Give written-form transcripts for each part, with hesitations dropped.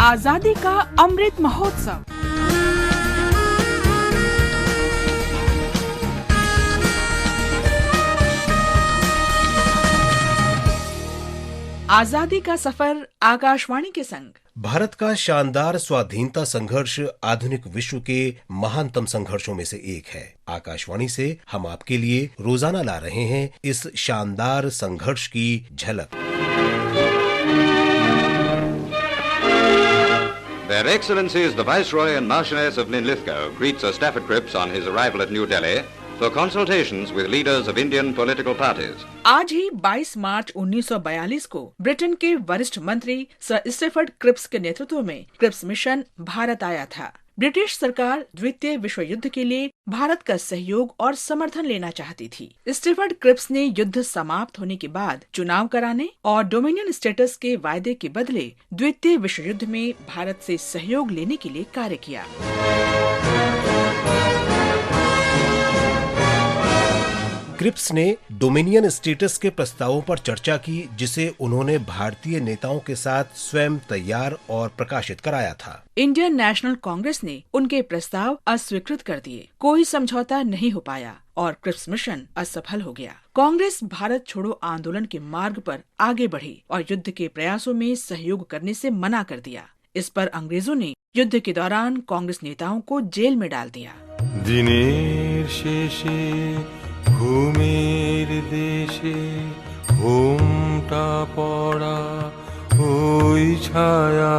आजादी का अमृत महोत्सव। आजादी का सफर आकाशवाणी के संग। भारत का शानदार स्वाधीनता संघर्ष आधुनिक विश्व के महानतम संघर्षों में से एक है। आकाशवाणी से हम आपके लिए रोजाना ला रहे हैं इस शानदार संघर्ष की झलक। Their Excellencies the Viceroy and Marchioness of Linlithgow greet Sir Stafford Cripps on his arrival at New Delhi for consultations with leaders of Indian political parties. आज ही 22 मार्च 1942 को ब्रिटेन के वरिष्ठ मंत्री सर स्टैफर्ड क्रिप्स के नेतृत्व में क्रिप्स मिशन भारत आया था। ब्रिटिश सरकार द्वितीय विश्व युद्ध के लिए भारत का सहयोग और समर्थन लेना चाहती थी। स्टैफर्ड क्रिप्स ने युद्ध समाप्त होने के बाद चुनाव कराने और डोमिनियन स्टेटस के वायदे के बदले द्वितीय विश्व युद्ध में भारत से सहयोग लेने के लिए कार्य किया। क्रिप्स ने डोमिनियन स्टेटस के प्रस्तावों पर चर्चा की, जिसे उन्होंने भारतीय नेताओं के साथ स्वयं तैयार और प्रकाशित कराया था। इंडियन नेशनल कांग्रेस ने उनके प्रस्ताव अस्वीकृत कर दिए। कोई समझौता नहीं हो पाया और क्रिप्स मिशन असफल हो गया। कांग्रेस भारत छोड़ो आंदोलन के मार्ग पर आगे बढ़ी और युद्ध के प्रयासों में सहयोग करने से मना कर दिया। इस पर अंग्रेजों ने युद्ध के दौरान कांग्रेस नेताओं को जेल में डाल दिया। दिनेर शेषे घूमेर देशे घूमटा पड़ा हुई छाया।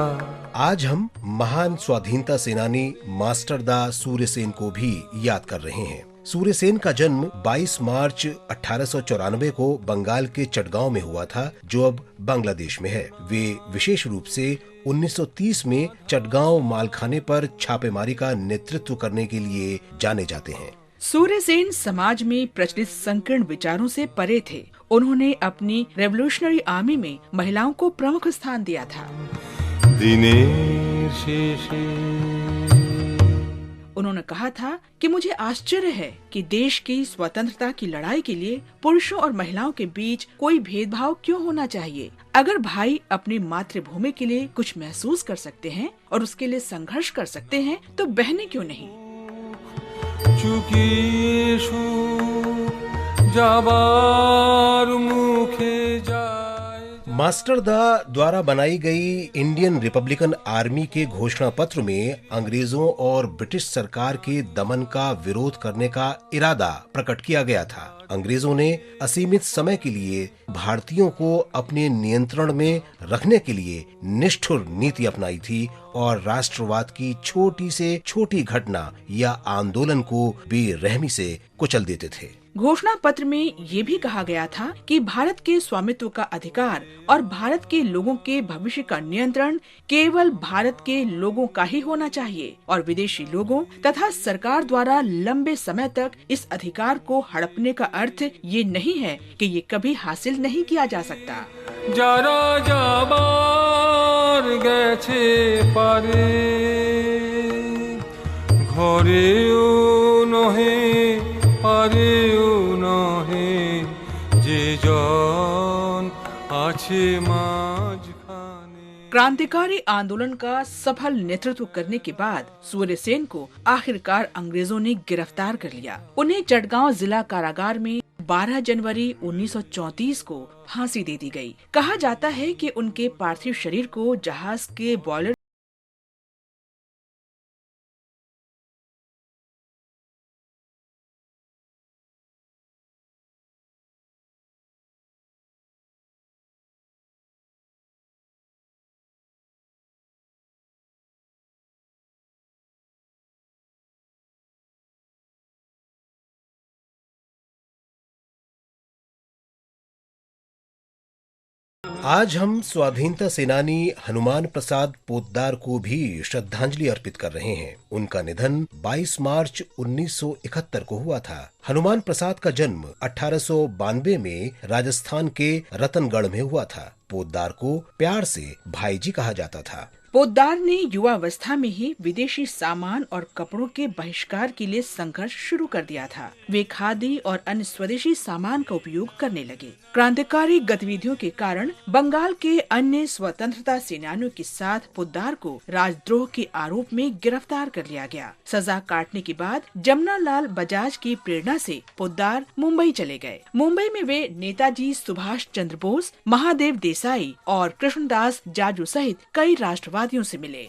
आज हम महान स्वाधीनता सेनानी मास्टर दा सूर्यसेन को भी याद कर रहे हैं। सूर्यसेन का जन्म 22 मार्च 1894 को बंगाल के चटगांव में हुआ था, जो अब बांग्लादेश में है। वे विशेष रूप से 1930 में चटगांव मालखाने पर छापेमारी का नेतृत्व करने के लिए जाने जाते हैं। सूर्यसेन समाज में प्रचलित संकीर्ण विचारों से परे थे। उन्होंने अपनी रेवोल्यूशनरी आर्मी में महिलाओं को प्रमुख स्थान दिया था। दिनेर शेषे उन्होंने कहा था कि मुझे आश्चर्य है कि देश की स्वतंत्रता की लड़ाई के लिए पुरुषों और महिलाओं के बीच कोई भेदभाव क्यों होना चाहिए। अगर भाई अपनी मातृभूमि के लिए कुछ महसूस कर सकते हैं और उसके लिए संघर्ष कर सकते हैं, तो बहनें क्यों नहीं। चुकीशु जाबार मुखे जाए। मास्टर दा द्वारा बनाई गई इंडियन रिपब्लिकन आर्मी के घोषणा पत्र में अंग्रेजों और ब्रिटिश सरकार के दमन का विरोध करने का इरादा प्रकट किया गया था। अंग्रेजों ने असीमित समय के लिए भारतीयों को अपने नियंत्रण में रखने के लिए निष्ठुर नीति अपनाई थी और राष्ट्रवाद की छोटी से छोटी घटना या आंदोलन को बेरहमी से कुचल देते थे। घोषणा पत्र में ये भी कहा गया था कि भारत के स्वामित्व का अधिकार और भारत के लोगों के भविष्य का नियंत्रण केवल भारत के लोगों का ही होना चाहिए और विदेशी लोगों तथा सरकार द्वारा लंबे समय तक इस अधिकार को हड़पने का अर्थ ये नहीं है कि ये कभी हासिल नहीं किया जा सकता। जारा जाबार गेछे पारे घरेओ नहे पारेओ नहे जे जन आछे माझखाने। क्रांतिकारी आंदोलन का सफल नेतृत्व करने के बाद सूर्यसेन को आखिरकार अंग्रेजों ने गिरफ्तार कर लिया। उन्हें चटगांव जिला कारागार में 12 जनवरी 1934 को फांसी दे दी गई। कहा जाता है कि उनके पार्थिव शरीर को जहाज के बॉयलर आज हम स्वाधीनता सेनानी हनुमान प्रसाद पोद्दार को भी श्रद्धांजलि अर्पित कर रहे हैं। उनका निधन 22 मार्च 1971 को हुआ था। हनुमान प्रसाद का जन्म 1892 में राजस्थान के रतनगढ़ में हुआ था। पोद्दार को प्यार से भाईजी कहा जाता था। पोद्दार ने युवावस्था में ही विदेशी सामान और कपड़ों के बहिष्कार के लिए संघर्ष शुरू कर दिया था। वे खादी और अन्य स्वदेशी सामान का उपयोग करने लगे। क्रांतिकारी गतिविधियों के कारण बंगाल के अन्य स्वतंत्रता सेनानियों के साथ पोद्दार को राजद्रोह के आरोप में गिरफ्तार कर लिया गया। सजा काटने के बाद जमनालाल बजाज की प्रेरणा से पोद्दार मुंबई चले गए। मुंबई में वे नेताजी सुभाष चंद्र बोस, महादेव देसाई और कृष्णदास जाजू सहित कई राष्ट्रवादियों से मिले।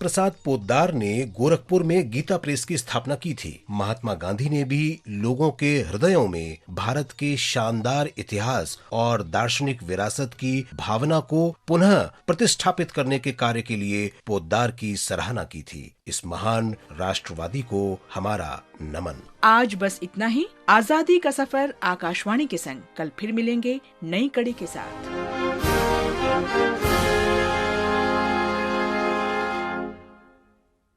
प्रसाद पोद्दार ने गोरखपुर में गीता प्रेस की स्थापना की थी। महात्मा गांधी ने भी लोगों के हृदयों में भारत के शानदार इतिहास और दार्शनिक विरासत की भावना को पुनः प्रतिष्ठापित करने के कार्य के लिए पोद्दार की सराहना की थी। इस महान राष्ट्रवादी को हमारा नमन। आज बस इतना ही। आजादी का सफर आकाशवाणी के संग कल फिर मिलेंगे नई कड़ी के साथ।